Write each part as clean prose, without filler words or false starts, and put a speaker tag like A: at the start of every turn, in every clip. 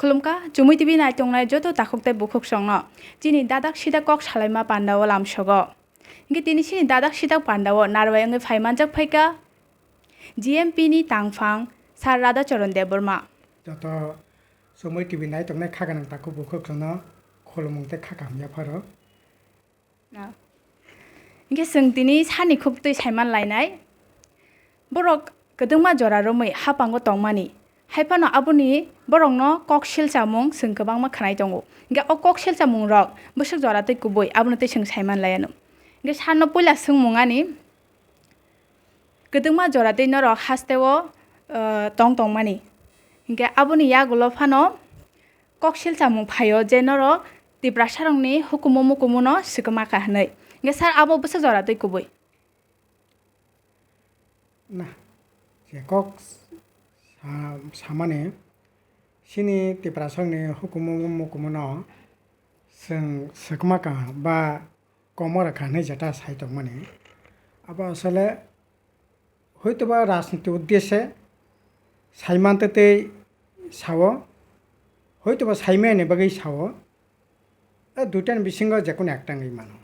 A: खुलुमका चुमुइ TV नायतंनाय जतो ताखुकताय बुखुक संनो चिनि दादाक-सिदाक कक सालाइमा पान्डाओ लामसगो इंगे तिनि सिनि दादाक-सिदाक पान्डाओ नारवाय अंगे फाइमानजाक फाइका GMP नि Tangphang सार राधाचरण देबबर्मा
B: जतो चुमुइ टिभि नायतंनाय खागानां ताखु बुखुक संनो खुलुमुंते खागामया फारो
A: इंगे जों दिनै सानि खुबतै साइमान लायनाय बरक गोदोंमा जरा रोमै हापांगो तंमानि हाइफानो आबुनि बरंनो कक सिलचामुं जों गोबांमा खानाय दङ इंगे अ कक सिलचामुं रक बोसोक जरातै गुबै आबुनो तै जों साइमान लायानो इंगे साननो पयला सोंमुंगानि गोदोंमा जरातै न रक हास्तेओ तंमानि इंगे आबुनि यागुलो फानो कक सिलचामुं फायो जे न रक तिब्रासारंनि हुकुमो मुकुमुनो सिगमा काहनै इंगे सार आबो बोसोक जरातै गुबै
B: ना जे कक सामाने सिनि तिब्रासारंनि हुकुमो मुकुमुनो जों सिगमा का बा कमर काहनै जता साइतक माने अब असले হয়তোবা রাজনীতি উদ্দেশ্যে সাইমানতে সাও হয়তোবা সাইমানে বাগै সাও দুটান বিসিঙ্গ যেকোনো একটাঙ্গै মানো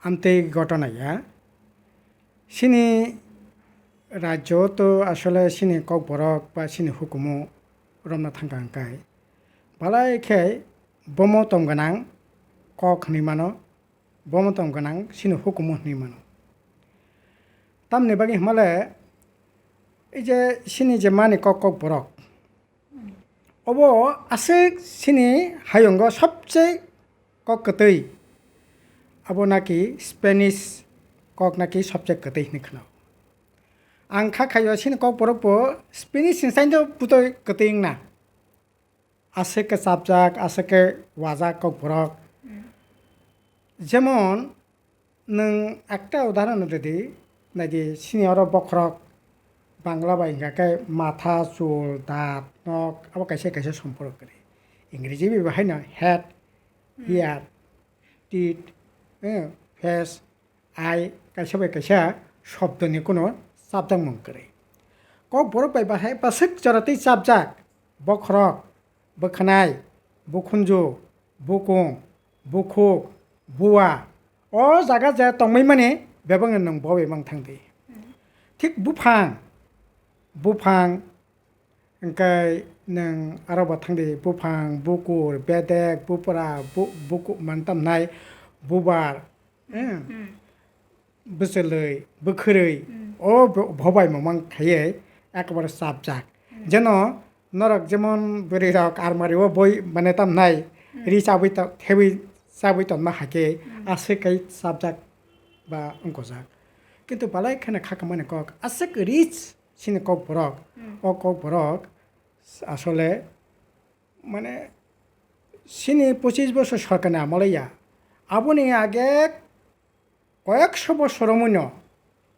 B: আমতে ঘটনায়া সিনি রাজ্য তো আসলে সিনি কক বরক বা সিনি হুকুমো রমনা থাঙ্গাঙ্কাই বালাই খাই বমো তমগানাং কক হनै মানো বমো তমগানাং সিনি হুকুমো হनै মানো तामने बागै हमाले इजे सिनि जे माने कक बरक अब आसे सिनि हायंग सबसे कक कतै अब नाकि स्पेनिश कक नाकि सबसे कतै निखना आं खाखायो सिनि कक बरक स्पेनिश सिनसाइन पुतै कतै ना आसे के साबजाक आसे के वाजा कक बरक जेमन नों একটা উদাহরণ দিদি नायदि सिनियर बखरक बांग्ला बायगाखाय माथा चुल दात नक अब कैसे कैसे सम्पर्क करे इंग्रेजी भी बाहाय ना हेड हियार टीथ फेस आई कैसे बाय कैसे शब्दनि कोनो साबजाक मुं करे कक बरक बाय बाहाय बासक जरातै साबजाक बखरक बोखनाय बुखुंजु बुकुं बुखुक बुवा अ जागा जा तंमै माने बेबांगन नों बबे मां थांदे थिक बुफां ओंखाय नों आरोबा थांदे बुफां बुकुर बेदेक बुपरा बुकु मानतामनाय बुबार बोसोलै बोखोरै अ भबाय मां खाये एकेबारे साबजाक जेन नरक जेमन बोरै रक आरमारिओ बय माने तामनाय रिचाबै थेबै साबै तनमा हाके आसेकै साबजाक বা অঙ্কজাক কিন্তু বালাই খানে খাকা মানে কক আশেক রিচ সিনে কক বরক ও কক বরক আসলে মানে সিনে 25 বছর সরকারে আমলাইয়া আবনি আগে কয়েকশো বছর মূন্য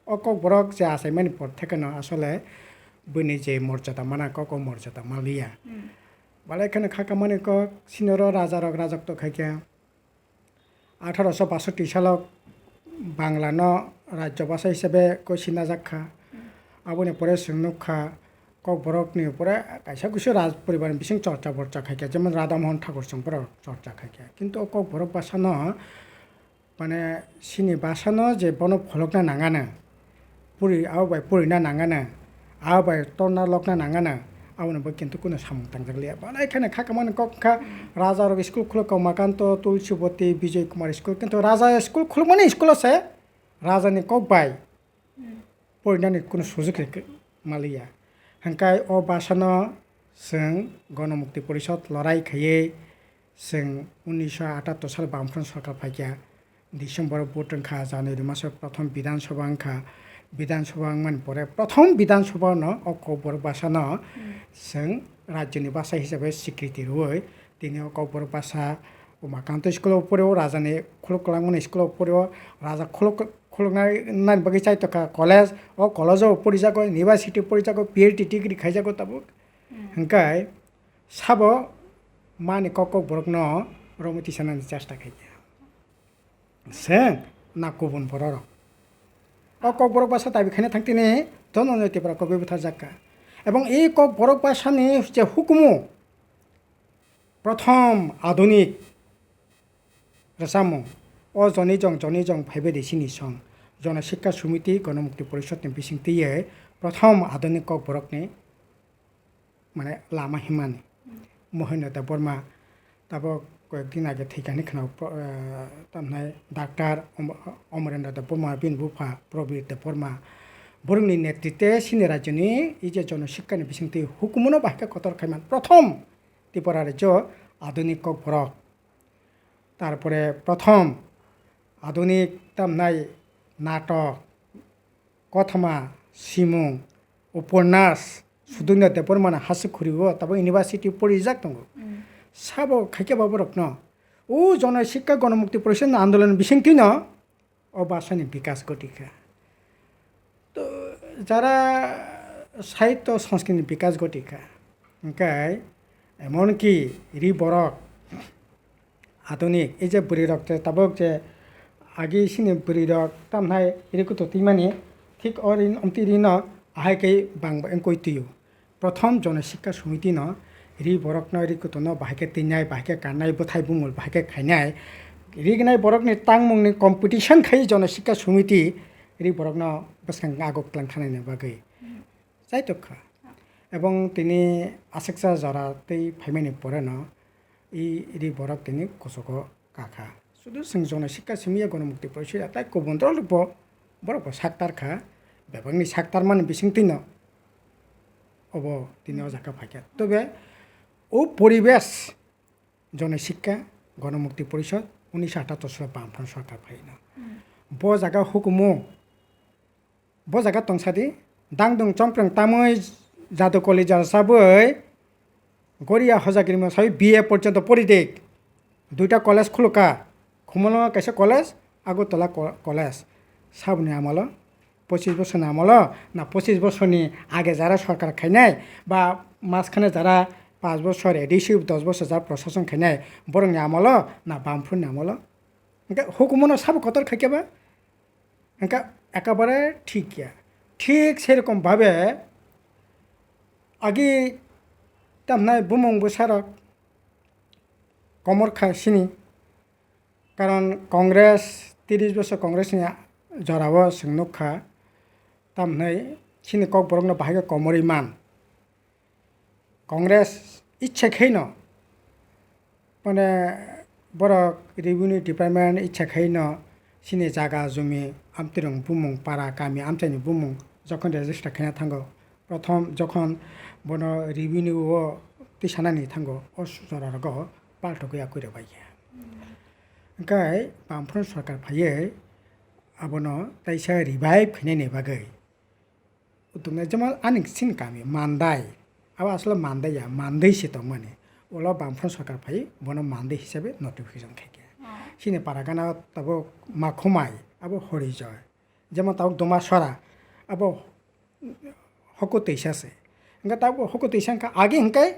B: ও কক বরক যে আছে মানে পর থেকে না আসলে বনি যে মর্যাদা মানা কক মর্যাদা মালিয়া বালাই খানে খাকা মানে কক সিনেরো রাজারক রাজত্ব খাইকা 1862 সালক বাংলানো রাজ্য ভাষা হিসেবে কইসিনা যাখা আবনি পরে সিংনুখা কক বরকনি পরে কাইসা কিছু রাজ পরিবার বিসিং চর্চা বর্চা খাইকা যেমন রাধামোহন ঠাকুর সংপর চর্চা খাইকা কিন্তু কক বরক ভাষানো মানে সিনি ভাষানো যে বন ফলকনা নাঙানো পুরি আবাই পুরিনা নাঙানো আবাই তরনা লকনা নাঙানো আবনবো কিন্তু কোনো সামুং তাংজাগলিয়া বালা এখানে খাকামান কক্ষা রাজা রক স্কুল খুলো কমাকান্ত তুলসীবতী বিজয় কুমার স্কুল কিন্তু রাজা স্কুল খুলো মানে স্কুল আছে রাজানি কক বাই পরিণানি কোনো সুযোগ মালিয়া হাঙ্কাই অ বাসানো जों गणमुक्ति परिषद लड़ाई खाइए जों 1978 साल बामफ्रन सरकार फाइया डिसेम्बर भोट खा जानुवारी मास प्रथम विधानसभा खा विधानसभा मान परे प्रथम विधानसभा न अकबर भाषा जों राज्यनि भाषा हिसाबै स्वीकृति रुई दिनै अकबर भाषा उमाकान्त स्कुल परेव राजानि खुलुकलांमोन स्कुल परेव राजा खुलुकनाय बागै चाइतका कलेज अ कलेजाव परिजागो इउनिभार्सिटी परिजागो PhD डिग्री खाइजागो ताबो हंकाय साबो माने কক बरकन रमति सानानि चेष्टा खाइया जों ना गुबुन बर' কক বরক ভাষা তাই বেখানে থাকতেনে জননৈতিকরা কবি বুথার জাকা এবং এই কক বরক ভাষানি যে হুকুমু প্রথম আধুনিক রেসামো ও জনি জং ফাইবে সিনি সং জনশিক্ষা সমিতি গণমুক্তি পরিষদনি বিসিংতিয়ে প্রথম আধুনিক কক বরকনি মানে লামা হিমানি মহেন্দ্র দেববর্মা তারপর কয়েকদিন আগে থৈখানি খানাও তামনায় ডাক্তার অমরেন্দ্র দেববর্মা বিন বুফা প্রবীর দেববর্মা বরংনি নেতৃত্বে সিনি রাজ্যনি এই যে জনশিক্ষানি বিসিংতি হুকুমনো বাহিকা কতর খাইমান প্রথম ত্রিপুরা রাজ্য আধুনিক কক বরক তারপরে প্রথম আধুনিক তামনায় নাটক কথমা সিমুং উপন্যাস সুদুন্য দেববর্মানা হাসুখুরিও তারপর ইউনিভার্সিটি পরিজাক দङ সাবো খাইকে বাবরক ন ও জনশিক্ষা গণমুক্তি পরিষদ আন্দোলন বিসিংতি ন ও বাসানি বিকাশ গতিকা তো যারা সাহিত্য সংস্কৃতি বিকাশ গতিকা ওংকাই এমনকি রি বরক আধুনিক এই যে বুড়ি রক তাবক যে আগে সিনি বুড়ি রক তামনাই এরিকুতো তিমানি ঠিক অরিন অমতিরি ন আহাইকে বাংবা এঙ্কইতিও প্রথম জনশিক্ষা সমিতি ন রি বরক ন এরিকুতো ন বাহাইকে তিনাই বাহাইকে কানাই বথাই বুমুল বাহাইকে খাইনাই রিগনাই বরকনি তাংমুংনি কম্পিটিশন খাই জনশিক্ষা সমিতি রি বরক ন বসাং আগক ক্লাংখানাইনি বাগৈ যাইতখা এবং তিনি আশেকসা জরা তৈ ফাইমানি পরে ন ই রি বরক তিনি কসক কাখা শুধু जों জনশিক্ষা সমিতি গণমুক্তি পরিষদ তাই কবন্দ্র লুপ বরক সাকতারখা বেবাংনি সাকতার মানে বিসিংতি ন অব তিনি অজাকা ফাইকা তবে ও পরিবেশ জনশিক্ষা গণমুক্তি পরিষদ 1978 সালে বামফ্রন্ট সরকার ফাই না ব জায়গা হুকুমো ব জায়গা তংসাদি দাংদং চমপ্রং তামৈ জাদু কলেজার সাবৈ গড়িয়া হজাগিরিমা সাবৈ বিএ পর্যন্ত পরিদেক দুইটা কলেজ খুলকা খুমল কাইসে কলেজ আগরতলা কলেজ সাবনি আমল 25 বছর আমল না 25 বছরনি আগে যারা সরকার খাইনাই বা মাঝখানে যারা 5 বছর এডিসি 10 বছর যারা প্রশাসন খাইনাই বরং আমল না বামফ্রন্ট আমল এনকা হুকুমনো সাব কতর খাইকেবা এনকা একেবারে ঠিক গিয়া ঠিক সেরকম ভাবে আগে তামনাই বুমুং বসারক কমর খাসিনি কারণ কংগ্রেস 30 বছর কংগ্রেসনি জরাব সিংনুখা তামনাই সিনি কক বরকনো বাহাইকে কমরি মান কংগ্রেস ইচ্ছে খেইন মানে বরক রেভিনিউ ডিপার্টমেন্ট ইচ্ছা খেইন সিনি জায়গা জমি আমতিরং বুমুং পাড়া গামি আমচাইনি বুমুং যখন রেজিস্টার খেনা থাঙ্গো প্রথম যখন বন রেভিনিউ ও তিসানানি থাঙ্গো ও জরারগ পাল্টো গয়া কইরে বাইয়া ओंखाय बामफ्रन्ट सरकार फायै आबनो ताइसा रिभाइभ खैनायनि बागै उतुमनाय जेमन आनिक सिन गामि मान्दाय आबा आसले मान्दाया मान्दैसो दं माने ओला बामफ्रन्ट सरकार फायै बनो मान्दै हिसाबै नटिफिकेशन खाइके सिने पारागाना ताबो माखुमाय आबो हरिजय जेमन ताबो दमा सरा आबो हको तैसासे ओंखाय ताबो हको तैसांखा आगे ओंखाय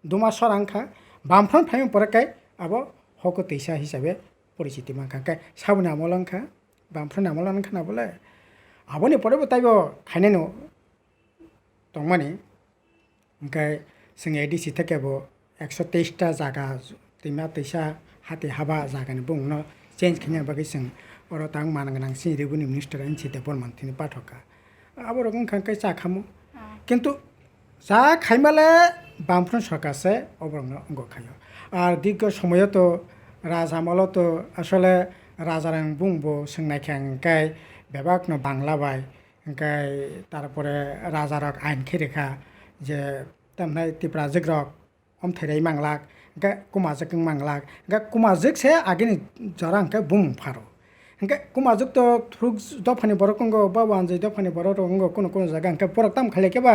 B: दमा सरांखा बामफ्रन्ट फायै परकाय आबो हको तैसा हिसाबै परिचिति मानखांखाय साबनि आमलांखा बामफ्रन्ट आमलांखा ना बोले आबनि परेबो ताइबो खाइनायनो दंमानि ओंखाय जों एडिसि थाकेबो 123 टा जागा दैमा दैसा हाथि हाबा जागानि बुंनो चेन्ज खाइनाय बागै जों अर तां मानगोनां सि रेभिनिउ मिनिस्टार एनसि देबबर्मा तिनि पाठका आबो रकम खांखाय जाखामो किन्तु जा खाइमाले बामफ्रन्ट सरकारसे अबरंनो अंग खायो আর দীর্ঘ সময় তো রাজামল তো আসলে রাজারাং বুংবো সোंनायखाय ओंखाय बेबाकनो बांलाबाय ओंखाय तारपरे राजारक आइन खेरेखा जे तामनाय तिप्रा जग्रक अमथेरै मांलाक ओंखाय कुमाजक मांलाक ओंखाय कुमाजकसे आगेनि जरा ओंखाय बुं फारो ओंखाय कुमाजक तो थ्रुक दफानि बरकंगो बाबानजै दफानि बरकंगो कोनो कोनो जागा ओंखाय बरक ताम खालायकेबा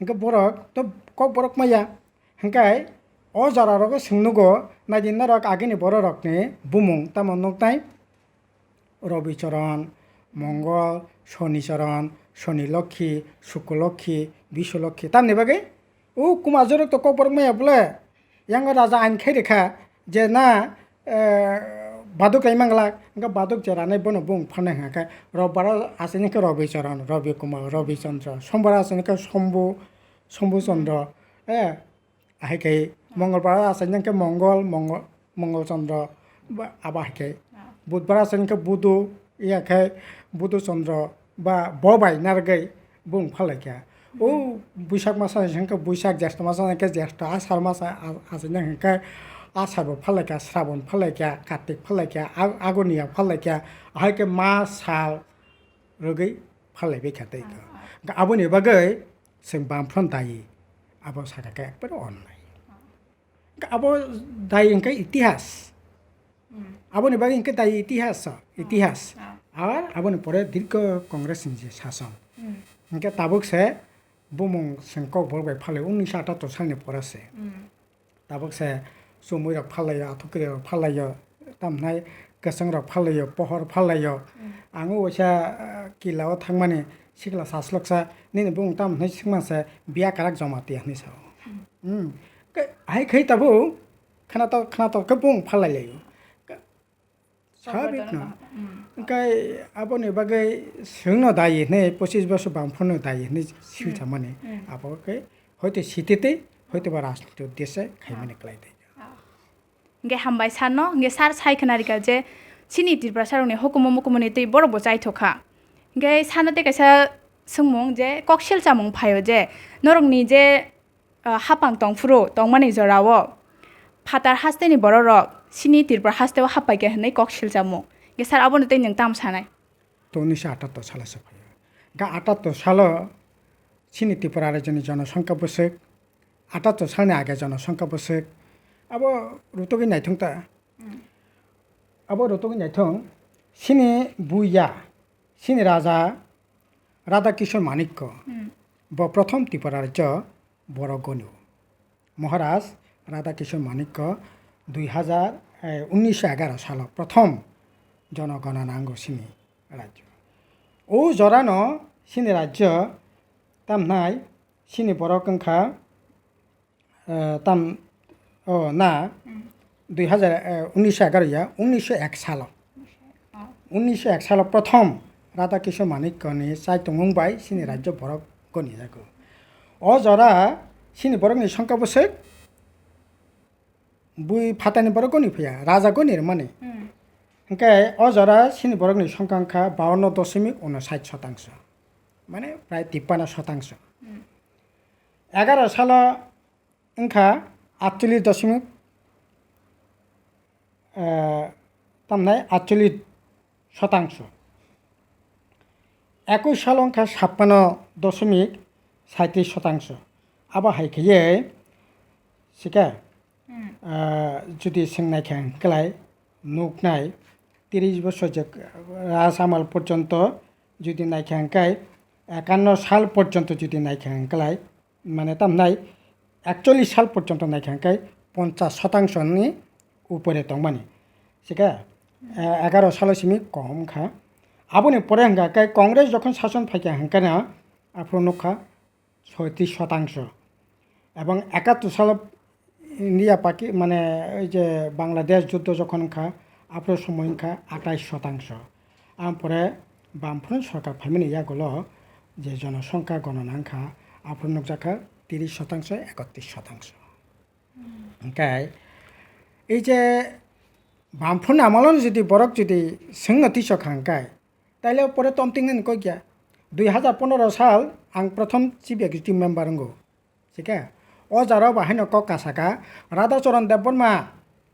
B: ओंखाय बरक तो कक बरक माया ओंखाय ओ जरारक सोंनुगो नायदिनारक आगेनि बरकनि बुमुं तामन नंताय रबिचरण मंगल शनिचरण शनि लक्ष्मी शुक्ल लक्ष्मी विश्व लक्ष्मी तामनि बागै ओ कुमाजरक तो कक बरक माया बोले यांग राजा आइन खेरेखा जे ना बादुक लाइमांगला ओंखाय बादुक जेरानाय बनो बुं फाननाय हाखाय रबबार आसेनिखै रबिचरण रवि कुमार रविचन्द्र समबार आसेनिखै शम्भु चन्द्र आहायखै मंगलबार আছে নাকি मंगलचंद्र বা আবা হাকে বুধবার আছে নাকি বুধু ইয়াকে বুধচंद्र বা ববাই নারগাই বুং ফালাইকা ও বৈশাখ মাস আছে নাকি বৈশাখ জ্যৈষ্ঠ মাস নাকি জ্যৈষ্ঠ আষাঢ় মাস আছে নাকি আষাঢ় ফালাইকা শ্রাবণ ফালাইকা কার্তিক ফালাইকা আগুনিয়া ফালাইকা হাইকে মাস সাল রগै ফালাইबाय थादैका आबोनि बागै जों बामफ्रोन दायो आबो साखाखै एकबारे अननाय आबो दायो इनके इतिहास आबोनि बागै इनके दायो इतिहास আর आबोनि परे दीर्घ कांग्रेस नि शासन इनके ताबुकसे बुमुं सेंकक बरबाय फाले 1978 सालनि परासे ताबुकसे CHUMUI रक फालायो आथुकरि रक फालायो तामनाय गोसों रक फालायो पहर फालायो आङो वैसा किलाव थांमाने सिगला सासलकसा निने बुं तामनाय सिगमासे बिया काराक जमाति हनि साव आइ खै ताबु खानात के बुं फालायलायो साबिक न ओंखाय आबोनि बागै सोंनो दायो नै 25 वर्ष बामफोरनो दायो नै सिलथा माने आबोके हयतो सितेते हयतो बा राजनीति उद्देश्य खायमाने क्लाइदै
A: nge hambai sanno nge sar sai khanari ka je chini tirpra saroni hukumo mukumoni tei borobo chaithokha nge sanate kaisa sungmung je kokshel chamung phayo je norongni je hapang tongfuro tongmani jorao phatar haste ni bororok chini tirpra hasteo hapai ke hnai kokshel chamung nge sar aboni tei nang tam sanai
B: तो 1978 सालसो फैयो गा 78 साल chini tirpra रायजोनि जनसंख्या बोसोक 78 सालनि आगे जनसंख्या बोसोक अब रुतोगि नायथंता अब रुतोगि नायथं सिनि बुया सिनि राजा राधाकिशोर माणिक्य ब प्रथम त्रिपुरा राज्य बरगनु महाराज राधाकिशोर माणिक्य 1911 साल प्रथम जनगणना अंग सिनि राज्य ओ जरानो सिनि राज्य तामनाय सिनि बरकंखा ताम ना 1911 या 1901 साल 1901 साल प्रथम राधाकिशोर माणिक्यनि चाइतंबाय सिनि राज्य बरक गनि जागो अ जरा सिनि बरकनि संख्या बोसोक बुइ फातानि बरक गनि फैया राजा गनि माने ओंखाय अ जरा सिनि बरकनि संख्या 52.59% माने प्राय 53%। 11 साल ओंखा 48 तामनाय 48%। 21 साल ओंखा 56.37%। आबा हायखैयै सिका जुदि सोंनायखां कलाय नुकनाय 30 बছর राज आमाल पर्यन्त जुदि नायखांखाय 51 साल पर्यन्त जुदि नायखांखाय माने तामनाय 41 साल पर्यन्त नायखांखाय 50% উপরে তংমানি সেটা 11 সালসিমি কমখা আবনি পরে হাঙ্গাকায় কংগ্রেস যখন শাসন ফাইকা হাঙ্কানা আফ্রনখা 36% এবং 71 সাল ইন্ডিয়া পাকি মানে ওই যে বাংলাদেশ যুদ্ধ যখন খা আফ্র সময়খা 28%। আমপরে বামফ্রন সরকার ফাইমিনি ইয়াগুলো যে জনসংখ্যা গণনাঙ্খা আফ্রনক জাখা 30%, 31%। ओंखाय এই যে বামফ্রন আমলন যদি বরক যদি सोंनो तिसखांखाय তাইলে পরে তমতিংনেন কই গিয়া 2015 साल आं प्रथम चिफ एक्जिक्यूटिव मेम्बर हंगो ठीक है ओ जारो बाहायनो ककासाका राधाचरण देबबर्मा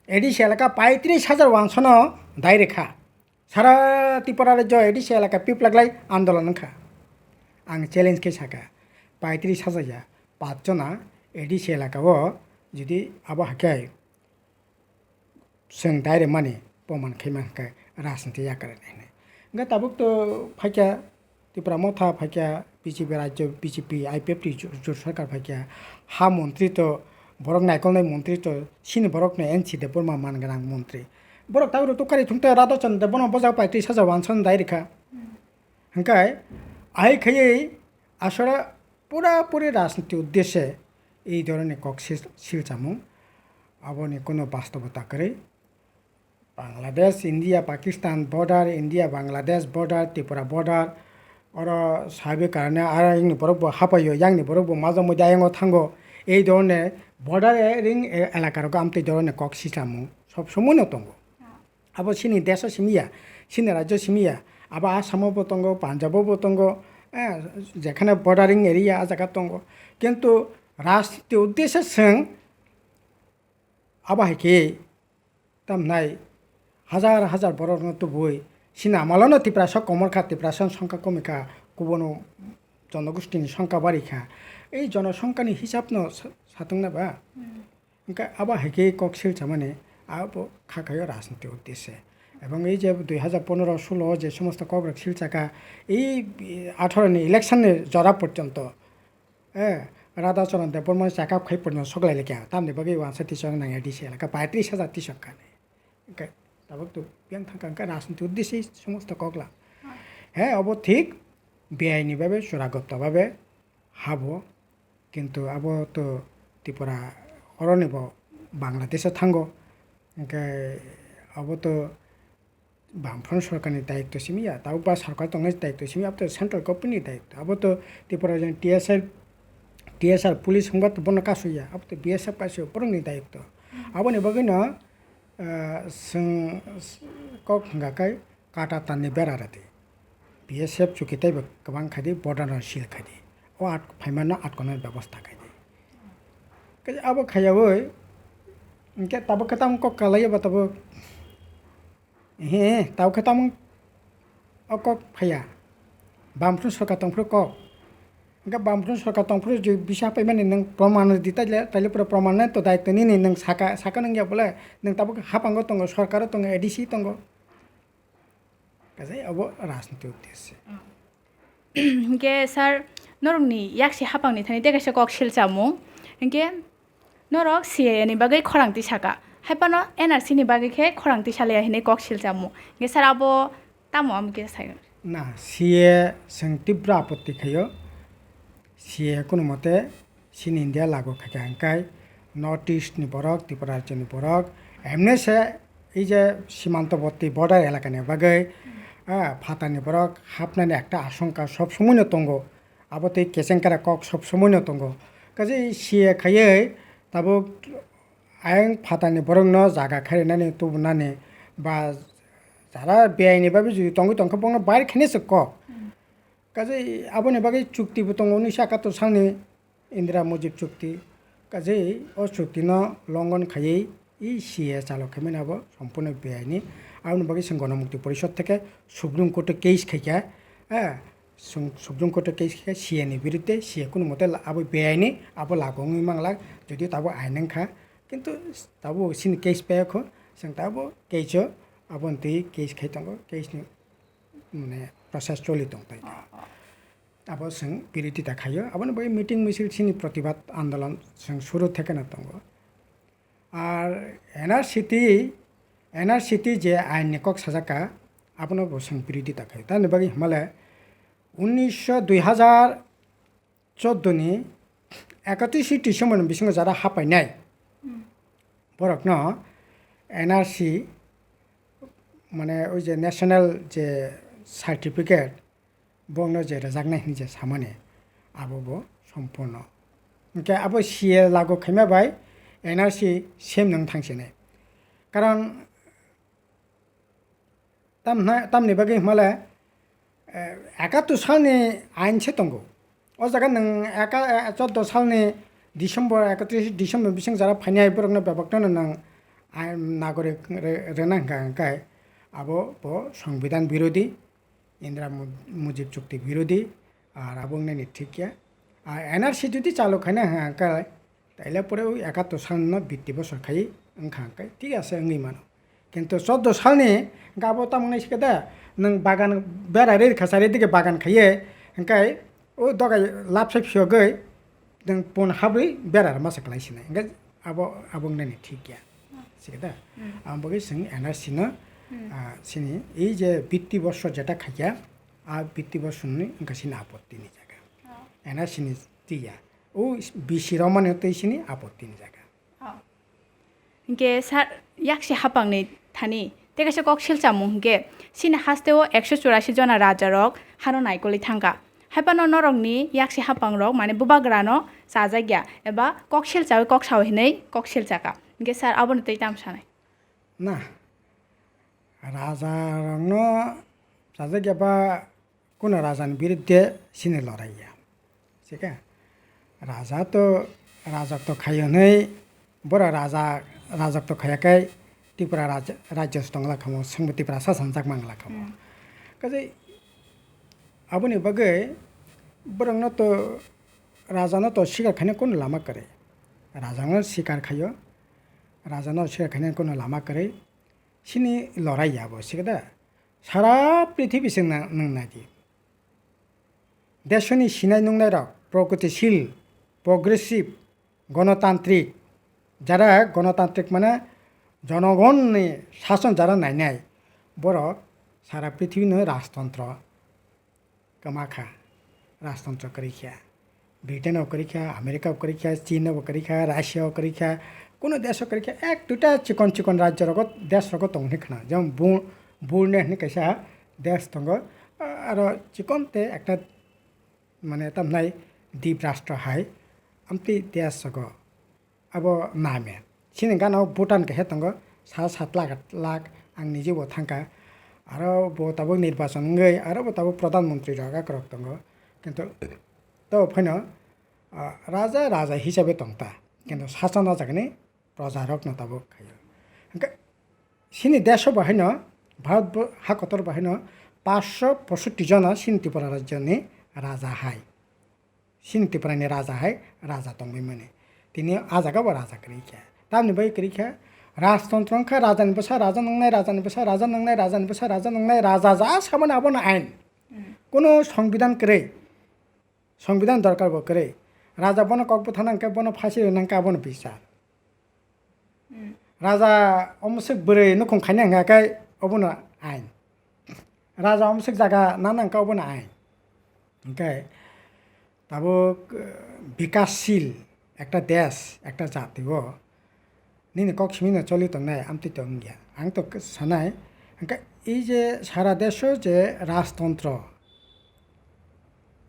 B: एडिसी एलाका 35,000 वांसनो दायरेखा सारा त्रिपुरा राज्य एडिसी एलाका पिपलागलाय आंदोलन खा आं चैलेंज के साका 35,000 या 5 जना एडिसी एलाकाओ जुदि आबो हाकाय जों डाइरेक्ट माने प्रमाण खायमानखाय राजनीति याकारायनाय ओंखाय ताबुक तो फाइका त्रिपुरा मथा फाइका बीजेपी राज्य बीजेपी आईपीएफ जुट सरकार फाइका हा मंत्री तो बरक नायकलनाय मंत्री तो सिनि बरकनो एनसी देबबर्मा मानगोनां मंत्री बरक ताबुक तो खारि थुंता राधाचरण देबबर्मा बजा 35,000 वानसन दायरेखा ओंखाय आइ खैयै आसरा पुरापुरि राजनीति उद्देश्य এই ধরনের ককশিল চামুং আবনি কোনো বাস্তবতা করে Bangladesh India Pakistan border India Bangladesh border Tripura border और সাবে কারণে আর ইংনি বরক হাপাইও ইয়াংনি বরক মাঝে মধ্যে আয়ঙ্গ থাঙ্গো এই ধরনের বর্ডারিং এলাকার আমতে ধরনের কক সিস্টেম সব সময় দङ আবার সিনি দেশ সিমিয়া সিনি রাজ্য সিমিয়া আবার আসামও দङ পাঞ্জাবও দङ যেখানে বর্ডারিং এরিয়া জায়গা দङ কিন্তু রাজনীতি উদ্দেশ্যে আবাহাইকে তামনাই হাজার হাজার বড় তো বই সিনা মালানো তিপ্রাস কমর খা তিপ্রাসন সংখ্যা কমিকা গুবন জনগোষ্ঠীনি সংখ্যা বাড়িখা এই জনসংখ্যানি হিসাব সাতং না বা ওকে আবাহাইকে ককশিল মানে আবো খাখায় রাজনীতি উদ্দেশ্যে এবং এই যে 2015-16 যে সমস্ত কগ্রক শিলচাকা এই 18 ইলেকশনের জরা পর্যন্ত রাধাচরণ দেববর্মা চাকা খাই পর্যন্ত সকলাই লেখা তামনি বাকি 130 নাঙা দিছে এলাকা 35,000 কৃষকখানে তারপর তো বিয়াং থাকা রাজনীতি উদ্দেশ্যেই সমস্ত কগলা হ্যাঁ অব ঠিক বেআইনিভাবে চোরাগতভাবে হাবো কিন্তু আবো তো ত্রিপুরা অরণিব বাংলাদেশে থাঙ্গো अब तो बामफ्रंट सरकारनि दायित्व सिमिया ताऊ बा सरकार तंगनि दायित्व सिमिया अब तो सेंट्रल गभर्नमेंटनि दायित्व अब तो त्रिपुरा जों टीएसआर पुलिस संगत बन कासुया अब तो बीएसएफ कासु परंनि दायित्व अब नि बगैनो जों कक हंगाखाय काटा ताननि बेरारादि बीएसएफ चुकिताय गोबां खादि बर्डार सिल खादि ओ आट फाइमानो आटकनो व्यवस्था खादि अब खायावै इनके तब खतम को कलाय बताब हे ताव खतम अक फैया बामफ्रु सरकार तंफ्रु क इनका बामफ्रु सरकार तंफ्रु जो बिसा पेमेन्ट नों प्रमाण दिता ताइले पुरा प्रमाण तो दायित्व नि नों साका नों बोले नों तब हापांगो तंगो सरकार तंगो एडीसी तंगो काजे अब राजनीति उद्देश्य
A: इनके सर नरमनि याक्सि हापांनि थानि देगासे ककशिल चामु इनके नरक सिएनि बागै खरांति साका हाइपानो एनआरसी नि बागै खे खरांति सालाया हिने ककशिल जामु गे सार आबो तामो आमके सायगोन
B: ना सिए जों तीव्र आपत्ति खायो सिए कोनो मते सिन इन्डिया लागू खाके अंकाय नर्थ इस्ट नि बरक त्रिपुरा राज्यनि बरक एमनेसे এই যে সীমান্তবর্তী বর্ডার এলাকাनि बागै फातानि बरक हाबनानि একটা आशंका सब समयनो दङ आबोते केसेंकारा कक सब समयनो दङ काजे सिए खायै ताबो आयं फातानि बरंनो जागा खारिनानै तुबनानै बा जारा बेआइनिबाबो जुदि तंगै तंखौ बंनो बाइर खेनेसो क काजे आबोनि बागै चुक्तिबो दङ 1971 सालनि इन्दिरा मुजिब चुक्ति काजे ओ चुक्तिनो लंघन खायै ই সিএ চালক খেমেনাবো সম্পূর্ণ বেআইনি আউন বাকি जों গণমুক্তি পরিষদ থেকে সুপ্রিম কোর্টে কেস খাইকা সুপ্রিম কোর্টে কেস খাইকা সিএনি বিরুদ্ধে সিএ কোনো মতে আবো বেআইনি আবো লাগংই মাংলা যদি তাবো আইনেং খা কিন্তু তাবো সিন কেস পেয়খো जों তাবো কেইছো আবন্তি কেস খাইতাঙ্গো কেসনি মানে প্রসেস চলিতং তাই আবো जों বিরোধিতা খাইयो আবন বাকি মিটিং মিছিল সিনি প্রতিবাদ আন্দোলন जों শুরু থেকে না তঙ্গো আর এনআরসিটি যে আইন নিকক সাজাকা আপনার বসং বিরোধিতা খাই তার বাকি হমালে 2014 31 ডিসেম্বর বিসঙ্গে যারা হাপাইনাই বরক ন এনআরসি মানে ওই যে ন্যাশনাল যে সার্টিফিকেট বংন যে রাজাকনাই যে সামানে আবো সম্পূর্ণ ওকে আবো সিএ লাগু খাইমা বাই এনআরসি সেম নং থাংসেনে কারণ তামনি বাকি হমালে 71 সালनि আইনसे दंगौ ओ जागा नों 14 सालनि डिसेम्बर 31 डिसेम्बर बिसिं जारा फाइनाय बरगनो बेबक्तन नों नागरिक रेनांगांकाय आबो बो संविधान विरोधी इंदिरा मुजिब चुक्ति विरोधी আর আবংনানি ঠিকিয়া আর এনআরসি যদি চালু খাইনা হাঁকায় তাইলে পরে ওই 71 সালনো ভিত্তি বছর খাই হাঁকায় ঠিক আছে আংনি মানো কিন্তু 14 সালনি গাবো তামংনাই শিখে नों बागान बेरारै खासारि दिगे बागान खायो ओंखाय ओ दगाय लापसाय फियोगै नों पन हाब्रै बेरार मासा खालायसिनाय ओंखाय आबंनानि ठीक गैया सिगदा आं बगै जों एनआरसि न सिनि এই যে ভিত্তি বর্ষ যেটা খাইয়া আর ভিত্তি বর্ষনি ওंखासिनि आपत्तिनि जागा एनआरसिनि दिया ओ बिसि रमाने तैसिनि आपत्तिनि जागा
A: इनके सार याक्सि हापांनि थानि तेगासे ककशिल चामुंगे सिन हास्तेओ 184 जना राजारक हानो नायकलि थांगा haipano norokni yakse hapang rok mane bubagrano sajagya eba kokshil chawi koksaw hinei kokshil chaka ge sir aboni tei tam sanai
B: না রাজা রং সাজে গেবা কোন রাজার বিরুদ্ধে সিনে লড়াইয়া ঠিক আছে রাজা তো খাইও নেই বড় রাজা তো খাইয়াকাই ত্রিপুরা রাজ্য দংলা খামো সংবো ত্রিপুরা শাসন জাক মাংলা খামো কাজে আবনি বাগে বরং তো রাজানো তো শিকার খাইনে কোন লামা করে রাজানো শিকার খাইও রাজানো শিকার খাইনে কোন লামা করে সিনি লড়াই যাবো সেটা সারা পৃথিবী সে নাকি দেশনি সিনাই নুংনাই রক প্রগতিশীল প্রগ্রেসিভ গণতান্ত্রিক যারা গণতান্ত্রিক মানে জনগণনি শাসন যারা নাই বড় সারা পৃথিবী নয় রাজতন্ত্র কামাখা রাজতন্ত্র করিখা ব্রিটেনও করিখা আমেরিকাও করিখা চীনও করিখা রাশিয়াও করিখা কোনো দেশও করিখা এক দুটা চিকন চিকন রাজ্য রকম দেশ রকম তংনিখনা যেমন বুড়নে কাইসা দেশ দঙ্গ আর চিকনতে একটা মানে তামনাই দ্বীপ রাষ্ট্র হাই আমতি দেশ রক আবো নামে সিনে গানাও ভুটান কাহে দঙ্গ 7 লাখ आं निजेबो थांखा आरो बताबो निर्वाचन गई आरो बताबो प्रधानमंत्री रगा करक दङ किन्तु तो फैनो राजा हिसाबै दंता किन्तु शासन जागने प्रजा रक नताबो खायो सिनि देश बाहायनो भारत हाकतर बाहायनो 565 जना सिनि त्रिपुरा राज्यनि राजा हाय सिनि त्रिपुरानि राजा हाय राजा दंबाय माने तिनि आजागाबो राजा करिखा तामनि बै करिखा राजतंत्रंखा राजानि बसा राजा नंनाय राजानि बसा राजा नंनाय राजानि बसा राजा नंनाय राजा जा सामने आबोनो आइन कोनो संविधान करे संविधान दरकार बो करे राजा बनो ककबो थानांका बनो फासि नांका बनो बिसा राजा अमसे बोरै नखं खायनो हांगाखाय अबोनो आइन राजा अमसे जागा नानांका अबोनो आइन ओंखाय दाबो विकासशील একটা দেশ একটা জাতিও নিনে কক্সমিনে চলিত নাই আমতি তো গিয়া আং তো সানাই এই যে সারা দেশ যে রাজতন্ত্র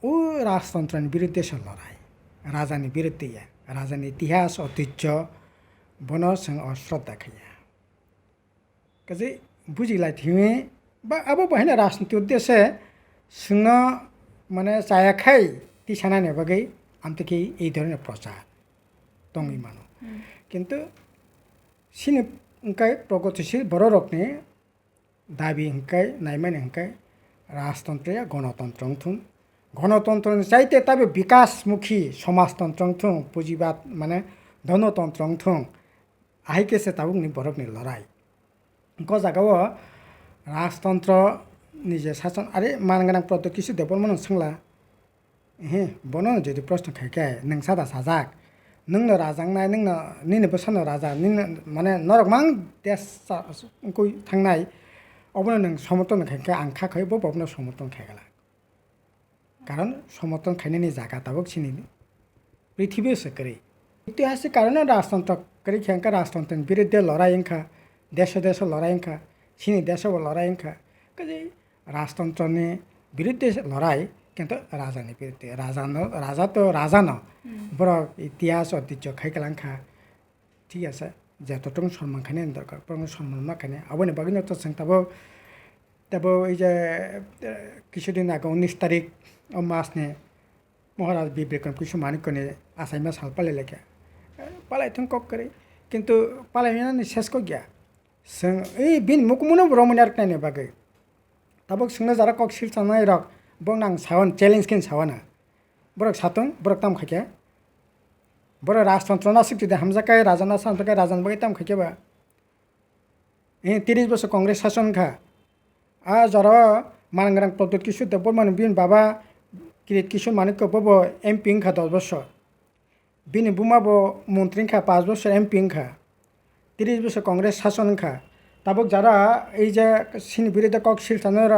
B: ও রাজতন্ত্রের বিরুদ্ধে লড়াই রাজানি বিরুদ্ধে রাজানি ইতিহাস ঐতিহ্য বন অশ্রদ্ধা খাইয়া কাজে বুঝিলাই থিমে বা আবো বাহিনী রাজনীতি উদ্দেশ্যে সিংহ মানে চায়াখাই তি সানানি বাগৈ আমতিকি এই ধরনের প্রচার দंगै मानो किन्तु सिनि ओंखाय प्रगतिशील बर' रकनि दाबि ओंखाय नायमानि ओंखाय राजतंत्रया गणतंत्रं थुं गणतंत्रनि चाइते ताबे विकासमुखी समाजतंत्रं थुं पुजिबाद माने धनतंत्रं थुं आहायकेसे ताबुकनि बरकनि लड़ाई को जागाव राजतंत्र निजे शासन अरे मानगोनां प्रदकिसु देबरमन सोंला हे बनो जुदि प्रश्न खायखाय नों सादा साजाक नोंनो राजांनाय नोंनो निनो बसानो राजा निनो माने नरकमां देश को थांनाय अबनो नों समर्थन खायखा आं खाखै बबनो समर्थन खायगला कारण समर्थन खायनायनि जागा ताबक सिनि पृथ्वी से करे ऐतिहासिक कारण राजतंत्र करी खेंका राजतंत्रनि विरुद्ध लड़ाई इंखा देश लड़ाई इंखा सिनि देशबो लड़ाई इंखा कजे राजतंत्रनि विरुद्ध लड़ाई किन्तु राजानि बिरुद्धे राजा तो राजा न बड़ इतिहास ঐতিহ্য खाइकलांखा ठीक আছে যতটুকু সম্মান খানে দরকার প্রথম সম্মান না খানে আবনে বাগিনো তো তাবো এই যে কিছুদিন আগে 19 তারিখ মাসনে মহারাজ বিবেকানন্দ কিছু মানিকনে আসাইমা সাল পালে লেখা পালাইথন কক করে কিন্তু পালাইনা শেষ কো গিয়া जों এই বিন মুকুমুনো ব্রহ্মনার কানে বাগে তাবক संनो যারা কক সিল চানাই রক बंनां सावन चैलेंज किन सावना बरक सातों बरक ताम खाके बर राजतंत्र ना सिक्ति हामजाकाय राजाना सामजाकाय राजान बगे ताम खाके बा 30 বছর कांग्रेस शासन खा आ जरा मानगरां प्रदुत किशोर देबबर्मा बिन बाबा किरीट किशोर मानिक बबो एमपी खा 10 বছর बिन बुमाबो मंत्री खा 5 বছর एमपी खा 30 বছর कांग्रेस शासन खा ताबक जरा এই যে সিন বিরুদ্ধে কক সিল চানার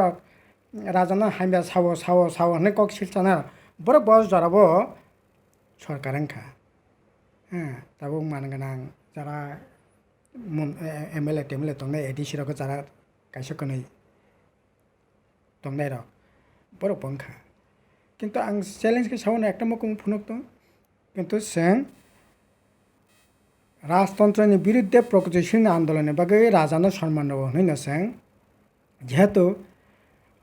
B: राजाना हाइबा सावो होननाय कक सिलचाना बर बस जराबो सरकारांखा ताबो मानगोनां जारा एमएलए टेमएलए दंनाय एडिसि रक जारा कायसकनै दंनाय र बर बंखा কিন্তু आं চ্যালেঞ্জকে সামনে একটা মুখ ফুনক दं কিন্তু जों राजतन्त्रनि बिरुद्धे प्रगतिशील आन्दोलननि बागै राजानो सन्मान होनो जों जिहेतु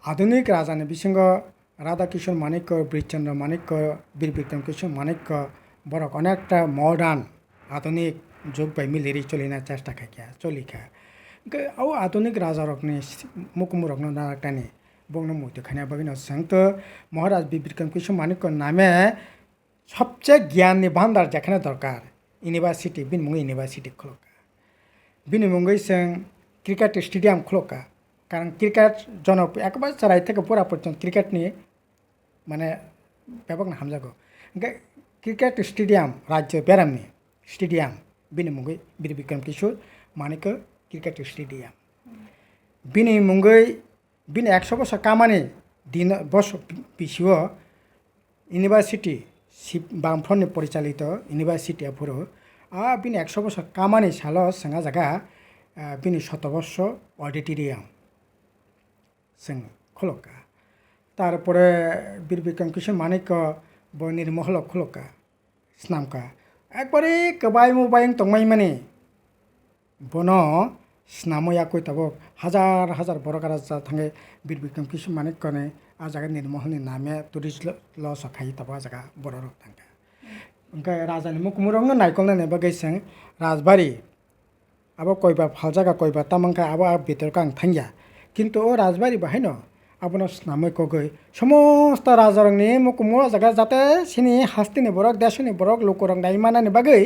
B: आधुनिक राजानि बिथिङाव राधाकिशोर माणिक्य ब्रिजचन्द्र माणिक्य बीर बिक्रम किशोर माणिक्य बरक अनेकटा मडार्न आधुनिक जुग बाय मिलिरि चलिना चेष्टा खायखा चलिखा औ आधुनिक राजा रकनि मुकुम रकनो नाटानि बंनो मुक्ति खाना बागिनो जों तो महाराज बीर बिक्रम किशोर माणिक्य नामे सबसे ज्ञाननि भान्डार जेखाने दरकार इउनिभार्सिटी बिनि मुङै इउनिभार्सिटी खुलका बिनि मुङै जों क्रिकेट स्टेडियाम खुलका कारण क्रिकेट जनप एकबार चराय থেকে পুরা পর্যন্ত क्रिकेटनि माने बेबक हामजागौ क्रिकेट स्टेडियाम राज्य बेरामनि स्टेडियाम बिनि मुङै बीर बिक्रम किशोर माणिक्य क्रिकेट स्टेडियाम बिनि मुङै बिनि 100 বছর कामानि दिन बस बिसिओ इउनिभार्सिटी बामफ्रननि परिचालित इउनिभार्सिटी पुरो बिनि 100 বছর कामानि सालो जोंहा जागा बिनि 100 অডিটোরিয়াম जों खुलका तारपरे बीर बिक्रम किशोर माणिक्य बनिर महल खुलका स्नामका एकबारे गोबाय मुबाय तंमाय माने बनो स्नामया कोई तब हजार हजार बरक राजा थांगे बीर बिक्रम किशोर माणिक्य ने आ जागा निर्महलनि नामे टुरिस्ट ल सखाय तब आ जागा बरक थांगा उनका राजानि मुकुमुरंनो नायकलने बागै जों राजबारी अब कोइबा फालजागा कोइबा तामंका अब भितर कां थांया किन्तु ओ राजबारी बाहाय न आपनो स्नामै कगै समस्त राजारंनि मुकुमु जागा जाते सिनि हास्तिनि बरक देशनि बरक लोकरं दाइमानानि बागै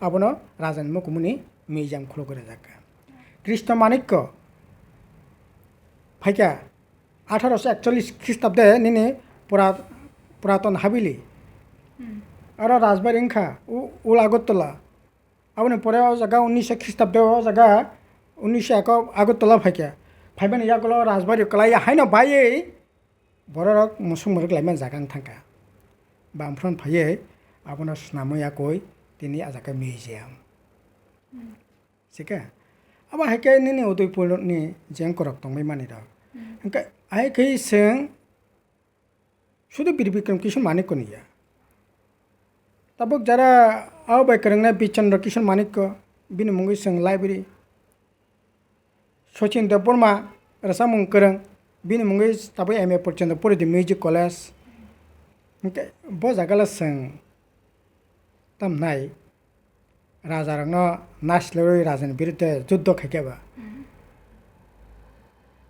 B: आपनो राजानि मुकुमुनि म्यूजियम खुलगरे जागा कृष्ण माणिक्य फाइका 1841 ख्रीष्टाब्दे निनि पुरातन हाबिली और राजबारी इंखा उल आगरतला आपने परे जागा 1900 ख्रीष्टाब्दे जागा 1901 आगरतला फाइका फाइबान यागल राजबारी कलाई हायन बायै बरक मुसुं मुरुक लाइमान जागां थांका बामफ्रन फायै आपनो स्नामया कोई तिनि आजाका म्यूजियम सिका अब हायके निनि उदयपुरनि जेंकरक तंबाय मानि दा ओंका हायके जों शुद्ध बीर बिक्रम किशोर माणिक्य निया तबक जरा आव बायकरंना बीरचन्द्र किशोर माणिक्य बिनि मुङै जों लाइब्रेरी सचिन देबबर्मा रसामुं करं बिनि मुङै ताबै एमए पर्यन्त पढ़िदो म्यूजिक कलेज ब जागाला जों तमनाय राजारंनो नासलरै राजानि बिरुद्धे युद्ध खायखाबा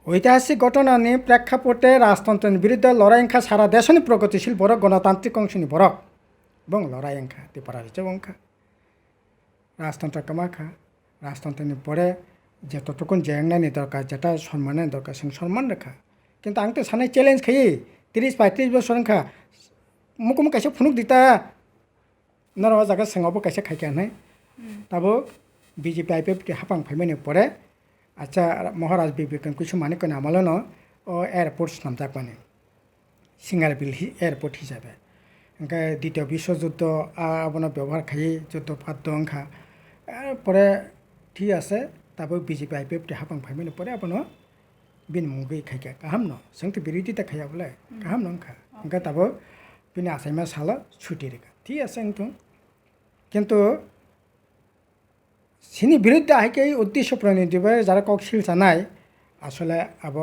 B: ऐतिहासिक घटनानि प्रेक्षापटे राजतन्त्रनि बिरुद्धे लड़ाइंखा सारा देशनि प्रगतिशील बरक गणतान्त्रिक अंशनि बरक बं लड़ाइंखा तिपारारिचे बंखा राजतंत्र कमाखा राजतंत्रनि परे যতটুকুন জেংনানি দরকার যেটা সম্মানের দরকার সে সম্মান রেখা কিন্তু আং তো সানাই চ্যালেঞ্জ খাই 30-35 বছর খা মুকুম কাছে ফুনুক দিতা নর জায়গা সিংহবো কাছে খাইকা নাই তাবো বিজেপি আইপিএফ হাপাং ফাইমানি পরে আচ্ছা মহারাজ বীর বিক্রম কিশোর মাণিক্য নামালো ন ও এয়ারপোর্ট নামজাক মানে সিঙ্গারবিল এয়ারপোর্ট হিসাবে ওকে দ্বিতীয় বিশ্বযুদ্ধ আপনার ব্যবহার খাই যুদ্ধ পাদ্য অংখা পরে ঠিক আছে ताबो बीजेपी आईपीएफ हापां फाइमानि परे आपनो बिन मुगै खायका गाहाम न जोंथ बिरोधिता खायाबले गाहाम नंखा ओंका ताबो बिनि आसाइमा साला छुटी रेखा ठीक আছে কিন্তু सिनि बिरुद्धे हायके उद्देश्य प्रणीतिबा যারা ককশিল জানাই আসলে আব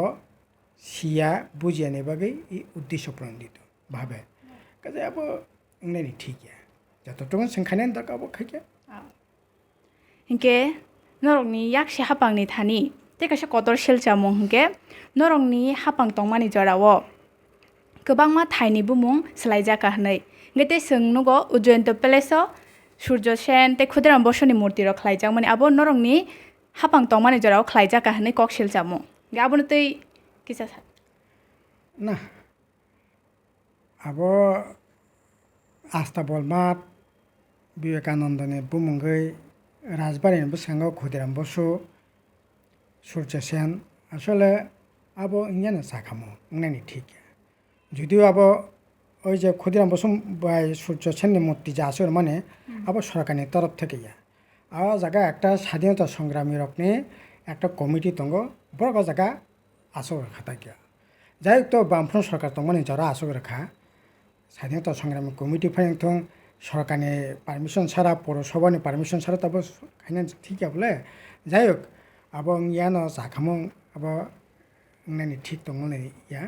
B: সিয়া বুঝিয়ানি বাগै উদ্দেশ্য প্রণীত ভাবে কাজে আব ইংনানি ঠিক যতটুকু সংখানেন দরকার আব খাইকে
A: हिंके नरंनि याकसे हापांनि थानि तेकासे कदर सेलचामुं हिंके नरंनि हापां तंमानि जरावो गोबांमा थाइनि बुमुं सोलायजाका हनै गेते सोंनुगो उजयन्त प्यालेसो सूर्य सेन ते खुदिराम बसुनि मूर्ति र खलायजाक माने आबो नरंनि हापां तंमानि जराव खलायजाका हनै कक सेलचामुं गे आबोनो तै किसा
B: ना आबो आस्था बलमात विवेकानन्दनि बुमुंगै राजबारिनि बसांगाव खुदिराम बसु सूर्य सेन আসলে आबो इंयानो साखामो इंनानि ठीक যদিও आबो ওই যে ক্ষুদিরাম বসু বাই সূর্য সেনের মূর্তি যা আছে মানে আবার সরকারের তরফ থেকে আর জায়গা একটা স্বাধীনতা সংগ্রামী রকনি একটা কমিটি দঙ্গ বড় জায়গা আসক রাখা থাকে যাই হোক তো বামফ্রন্ট সরকার তো মানে যারা আসক রাখা স্বাধীনতা সংগ্রামী কমিটি ফাইথং সরকারনি পারমিশন ছাড়া পৌরসভাनि পারমিশন ছাড়া তাবো খাইना ঠিক বলে যাই হোক আবো ইয়ানো জাখামং আবো নানি ঠিক দङ नै या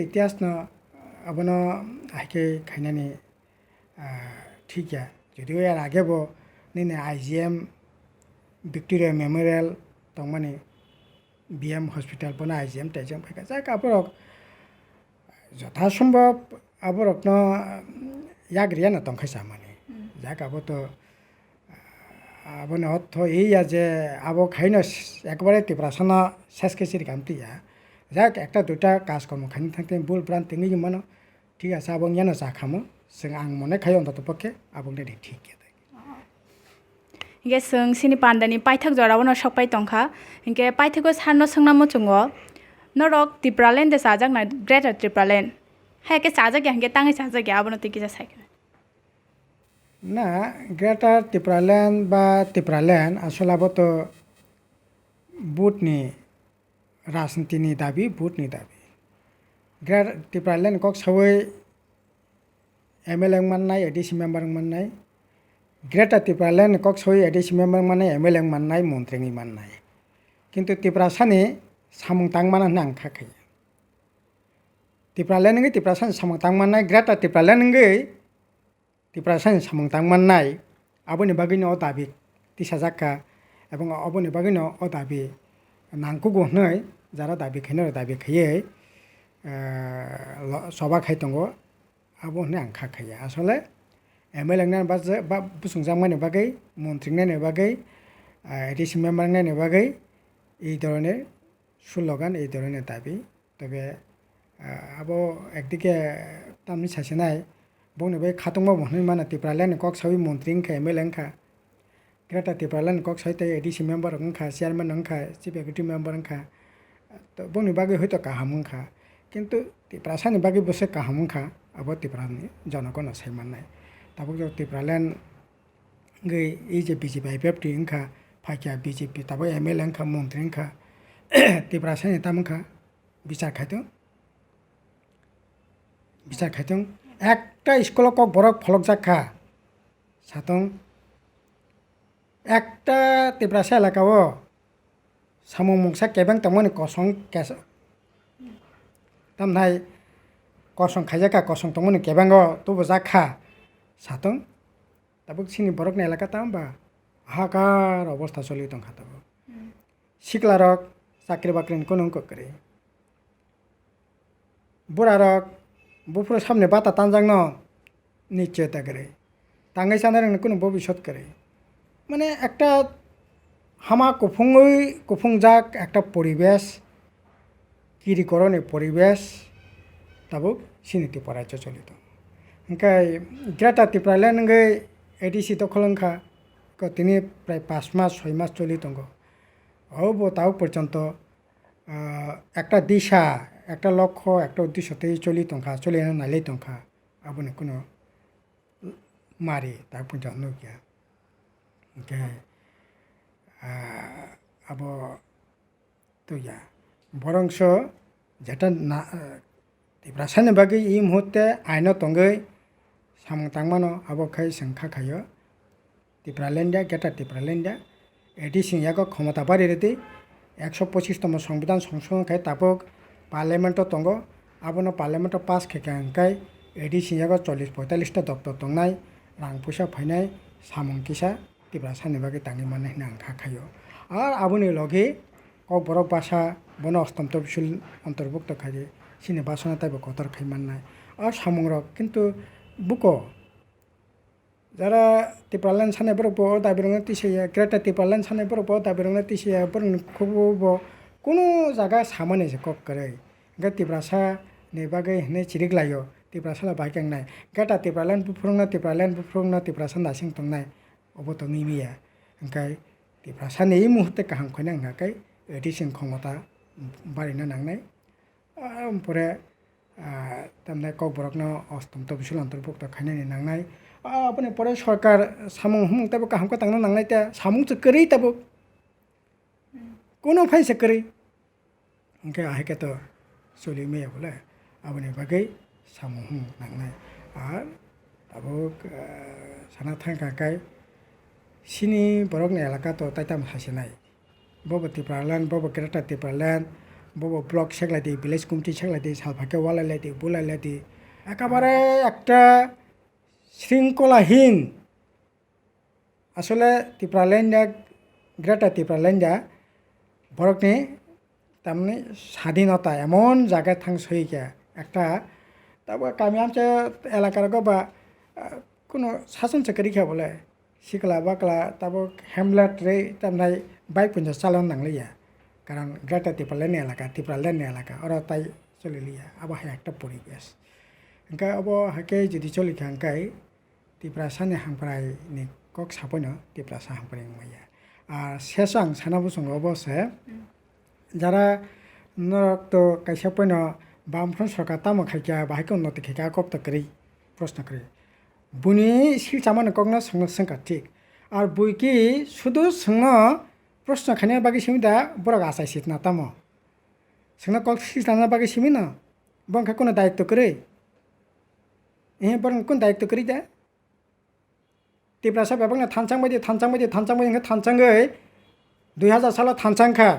B: ইতিহাস ন আবনো আইকে খাইনানি ঠিক या যদিও এর আগেবো নিনে আইজিএম ভিক্টোরিয়া মেমোরিয়াল দংমানি বিএম হসপিটাল বনা আইজিএম টাইজম ফাইকা যা কাপড় যথাসম্ভব আবরকন ইয়াগ্রিয়া না তংখাইসা মানে যা কাবো তো আবনে অর্থ এই যে আবো খাইনো একবারে তীব্রাসনা শেষ কেসির কামতিয়া যাক একটা দুটা কাজকর্ম খাইনি থাকতে ভুল ভ্রান্তি নিয়ে মানো ঠিক আছে আবং ইয়ানো জাখামো जों आं मने खायो अन्तत पक्षे आबंनि ठीक
A: इंगे जों सिनि पान्डानि पाइथाक जरावनो सकपाइ तंखा इंगे पाइथाको साननो सोंनामो चुंगो नरक त्रिपुरालेण्ड दे साजाक ना ग्रेटर त्रिपुरालेण्ड हायके साजाक इंगे तांगै साजाक आबनो तिकिजा साइक
B: ना ग्रेटर त्रिपुरालेण्ड बा त्रिपुरालेण्ड आसलाबो तो बुटनि राजनीतिनि दाबी बुटनि दाबी ग्रेटर त्रिपुरालेण्ड कक सवै एमएलए माननाय एडिसि मेम्बार माननाय ग्रेटर त्रिपुरालेण्ड कक सवै एडिसि मेम्बार माननाय एमएलए माननाय मन्त्रिनि माननाय किन्तु त्रिपुरासानि सामुं तांमाना होनना आं खाखायो त्रिपुरालेण्ड नोङै त्रिपुरासानि सामुं तांमाननाय ग्रेटर त्रिपुरालेण्ड नोङै त्रिपुरासानि सामुं तांमाननाय आबोनि बागैनो अ दाबि तिसा जाक्का एबं अबोनि बागैनो अ दाबि नांगौगौ होननाय जारा दाबि खायनो दाबि खायै सबा खाय दङ आबो होननाय आं खाखायो आसले एमएलए बा बुसुंजामानि बागै मन्त्रिनि बागै एडिसि मेम्बारनि बागै এই ধরনের স্লোগান এই ধরনের দাবি তবে আবো একদিকে তামনি সাসে নাই বনে बै খাতংবা বহनै माना त्रिपुरालेण्ड कक सवै मन्त्रि ओंखा एमएलए ओंखा ग्रेटर त्रिपुरालेण्ड कक सवै एडिसि मेम्बार ओंखा चेयारमैन ओंखा चिफ एक्जिकिउटिभ मेम्बार ओंखा तो बने बागै हयतो काहाम ओंखा किन्तु त्रिपुरासानि बागै बसे काहाम ओंखा आबो त्रिपुरानि जनगण सायमाननाय ताबो त्रिपुरालेण्ड गै এই যে বিজেপি आइपिएफटी ओंखा फाइकिया बीजेपी ताबो एमएलए ओंखा मन्त्रि ओंखा त्रिपुरासानि तामोंखा বিচার খাইतों একটা স্কুল কক বরক ফলক জাখা সাতং একটা त्रिपुरासा এলাকাও সামুং মুংসা কেবেং তমনি কসং কেস তামনাই কসং খাইজাকা কসং তমনি কেবেং তবো জাখা সাতং তাবো সিনি বরকনি এলাকা তামবা হাহাকার অবস্থা চলি দं খাতাবো সিকলারক চাকরি বাকরিनि কোনো অঙ্ক করে বুড়ারক বুফুর সামনে বাতা তানজাংনো নিশ্চয়তা করে তাঙ্গাই সানার কোনো ভবিষ্যৎ করে মানে একটা হামা কুফুংজাক একটা পরিবেশ কিরিকরণের পরিবেশ তাবো সিনিতি পরাইচ চলিত ओंखाय ग्रेटर त्रिपुरालेण्ड नोङै एडिसि दखलंखा তিনি প্রায় 5 মাস 6 মাস চলি দङ অবো তাও পর্যন্ত একটা দিশা একটা লক্ষ্য একটা উদ্দেশ্যতেই চলি দंखा চলি নাইলাই दंखा আবনে কোনো মারি তা পর্যন্ত নকিয়া ओंखाय আবো তুইয়া বরংস যেটা না त्रिपुरासानि बागै এই মুহূর্তে আইন দङै সামং তাংমানো আবো খাই সংখা খাयो त्रिपुरालेण्ड ग्रेटर त्रिपुरालेण्ड एडिसि याको क्षमता बारी रेती 125तम संविधान संशोधन खाय तापक पार्लियामेंट दङ आबोनो पार्लियामेंट पास खेखांखाय एडिसि याको 40-45टा दप्तर दंनाय रां फैसा फैनाय सामं किसा त्रिपुरासानि बागै तांगै माने होनना आं खाखायो आर आबोनि लगे कक बरक भाषा बनो अष्टम तफसिल अंतर्भुक्त खाय सिनि भाषा ताइबो कतर खाय माननाय आर सामं रक किन्तु बुको যারা त्रिपुरालेण्ड सानाय बरकबो दाबिरंनो तिसिया ग्रेटर त्रिपुरालेण्ड सानाय बरकबो दाबिरंनो तिसिया बरं खबो कोनो जागा सामाने जे कक करे गा त्रिपुरासा नि बागै हने चिरिगलायो त्रिपुरासा बाइकांनाय ग्रेटर त्रिपुरालेण्ड बुफुरंनो त्रिपुरासा नासिं तंनाय अबो तो मिमिया ओंखाय त्रिपुरासा नि मुहूर्ते काहाम खयना ओंखाय एडिसिन क्षमता बारिना नांनाय ओमफ्राय तामने कक बरकनो अष्टम तफसिल अंतर्भुक्त खायनायनि नांनाय अपने परे सरकार सामुं हम तब काहाम का तांनो नांनाय ता सामुं चकरै तब कोनो फाइ चकरै ओंखाय आहायके तो सोलि मेया बोले आबोनि बागै সামুং নাंनाय আর আবো সানা থাকাखाय सिनि बरकनि एलाका तो ताइताम हासिनाय बबो तिप्रालेण्ड बबो ग्रेटर तिप्रालेण्ड बबो ब्लक सेगलायदि ভিলেজ কমিটি সেগলাयदि সালফাকে ওয়ালাইলাयदि বুলাইলাयदि একেবারে একটা শৃঙ্খলাহীন আসলে তিপ্রালেণ্ডা গ্রেটার তিপ্রালেণ্ডা বরকনি তারমানে স্বাধীনতা এমন জায়গায় থাংসইকা একটা তারপর কামি আমছে এলাকার বা কোনো শাসন চাকরিখা বলে শিকলা বাকলা তারপর হ্যামলেট রে তামনাই বাইক পঞ্চাশ চালান নাংলিয়া কারণ গ্রেটার তিপ্রালেণ্ডনি এলাকা ওরা তাই চলিলিয়া আবহাওয়া একটা পরিবেশ ওंखाय अब हाके जुदि चलिखा ओंखाय तिप्रासानि हांफ्रायनि कक सापयनो तिप्रासा हांफ्राय मैया আর শেষ আং সানা বুসঙ্গ অবশ্যই যারা নরক্ত কাইসা পয়ন বামফ্রন সরকার তামো খাইকা বাহাইকে উন্নতি খাইকা কপ্ত করি প্রশ্ন করি বুনি সিলচামানো কগনা সংনো সংকা ঠিক আর বুইকি শুধু সংনো প্রশ্ন খাইনার বাকি সিমিদা বড় আসাই সিট না তামো সংনো কক সিলচামার বাকি সিমি না বংখা কোনো দায়িত্ব করে বরং কোন দায়িত্ব করি দা तिप्रासा बेबांना थानचांबायदि थानचांगै 2000 सालाव थानचांखा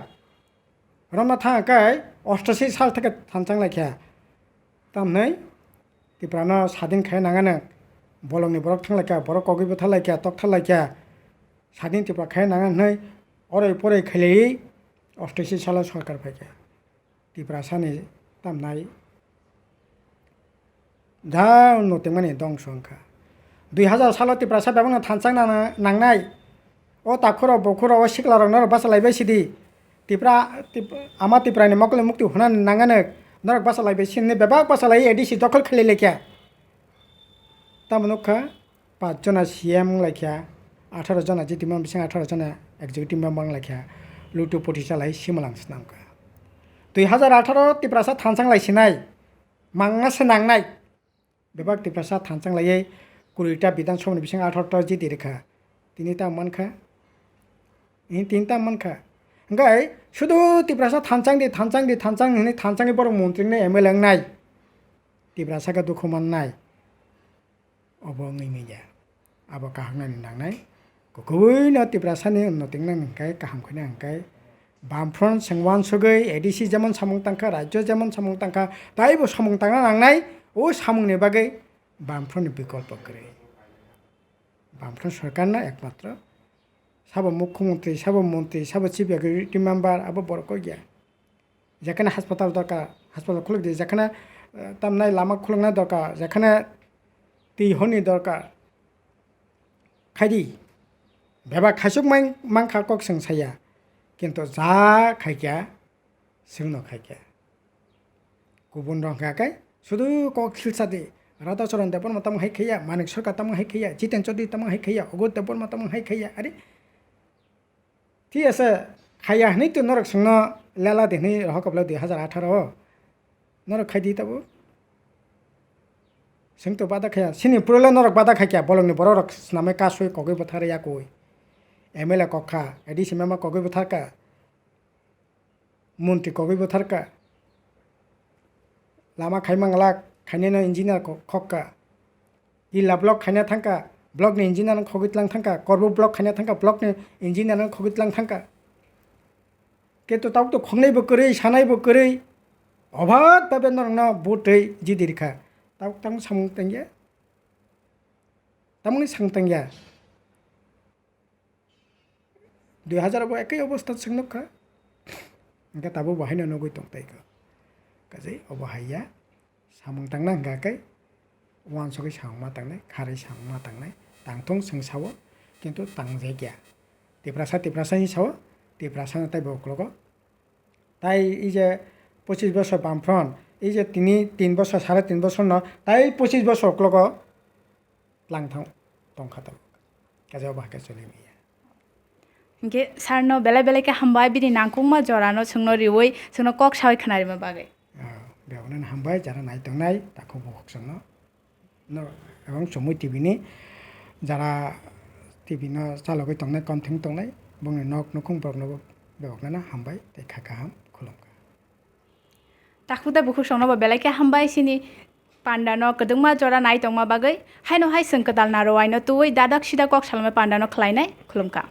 B: रमना थाङाखाय 88 साल থেকে थानचांलायखा तामनै तिप्रानो স্বাধীন খাय नाङानो बलंनि बरक थांलायखा बरक कगिबो थालायखा तक थालायखा স্বাধীন तिप्रा खाय नाङानै अरै परै खैलै 88 सालाव सरकार फायखा तिप्रासानि तामनाय दा उन्नति माने दंसंखा 2000 सालाव तिप्रासा बेबांना थानचां नांनाय ओ ताखुराव बखुराव सिख्लाराव नरक बासालायबाय सिदि आमा तिप्रानि मकले मुक्ति हुना नाङानो नरक बासालायबाय सिनि बेबाक बासालाय एडिसि दखल खेलायलायखा तामनुखा 5 जना सीएम लायखा 18 जना जितिमन बिसिं 18 जना एक्जिकिउटिभ मेम्बार लायखा लुटु पटि चालाय सिमलांस नामखा 2018 तिप्रासा थानचां लायसिनाय मांगासे नांनाय बेबाक तिप्रासा थानचां लायै 20টা বিধানসভাनि बिसिं 18টা जिति रेखा तिनिटा मानखा तिनटा मानखा ओंखाय शुधु तिप्रासा थानचां होनै थानचांनि बर' मन्त्रिनो एमएलए नाय तिप्रासाखौ दुखु मोननाय अब ngैमैया अब काहांनानै नांनाय गुबैनो तिप्रासानि उन्नति नांनायखाय काहामखैना ओंखाय बामफ्रन सेंवान सगै एडिसि जेमन सामुं तांखा राज्य जेमन सामुं तांखा ताइबो सामुं तांना नांनाय ओ सामुंनि बागै বামফ্রন্ট বিকল্প করে বামফ্রন্ট সরকার না একমাত্র সব মুখ্যমন্ত্রী সব মন্ত্রী সব চিফ এক্সিকিউটিভ মেম্বার আবার বড় কই গিয়া যেখানে হাসপাতাল দরকার হাসপাতাল খুলে দিয়ে যেখানে তামনাই লামা খুলনা দরকার যেখানে টিহনি দরকার খাইদি বেবা খাইসুক মাংখা কক সংসাইয়া কিন্তু যা খাইকা सोंनो खायखा गुबुन रंखाखाय শুধু কক খিলসাদে রাধাচরণ দেববর্মা তামং হাইখাইয়া মানিক সরকার তামং হাইখাইয়া জিতেন চৌধুরী তামং হাইখাইয়া অগর দেববর্মা তামং হাইখাইয়া আরে ঠিক আছে খাইয়া হনি তো নরক সংন লেলা দেহনি রহকবলা 2018 নরক খাইদি তাবো जोंथ' बादा खाया सिनि पुरले नरक बादा खाया बलंनि बर' रक नामे कासुय कगै बोथारे याकय एमएलए कखा एडिसि मेम्बार कगै बोथारका मन्त्रि कगै बोथारका लामा खायमांला खायनेनो इन्जिनियार खक्का जिल्ला ब्लक खायना थांका ब्लकनि इन्जिनियार खगैतलां थांका करब ब्लक खायना थांका ब्लकनि इन्जिनियार खगैतलां थांका किन्तु तावतो खंनायबो करै सानायबो करै अभाब बाबे नरकना बुथै जिदिरखा तामं सामंतंया तामंनि सांतंया 2000 एकै अवस्था सोंनोखा ओंखाय ताबो बाहायनो नगै दंतायखो गासै अबहाया सामंतांना हंगाखै वानसकै सामंमा तांनाय खारै सामंमा तांनाय तांथं सोंसावो किन्तु तांजायगिया तिप्रासानि सावो तिप्रासाना ताइ बकलगो ताइ इजे 25 বছর বামফ্রন্ট এই যে 3 বছর 3.5 বছর ন তাই 25 বছর ক্লগ লাংথাং দंखाता কাজে বাহাকে চলিমিয়া
A: ইনকে সারনো বেলা বেলাকে হামবাই বিদি নাংকুংমা জরানো সোंनो रिवै सोंनो कक सावै खनारिमा बागै
B: बेवनो हामबाय जारा नायतंनाय ताखौ बहकसनो न এবং চুমুই টিভিनि যারা টিভিनो चालगै तंनाय कन्थें तंनाय बुंनो नक नखुं बरनो बेवनो हामबाय ताइ खाखा हाम खुलुम
A: ताखुदा बुखु संनो बेलाके हामबाय सिनि Panda no kedengma jora nai tongma bagai haino hai sengkedal naro aino tuoi dadak-sidak kok salme Panda no khlainai khulumka.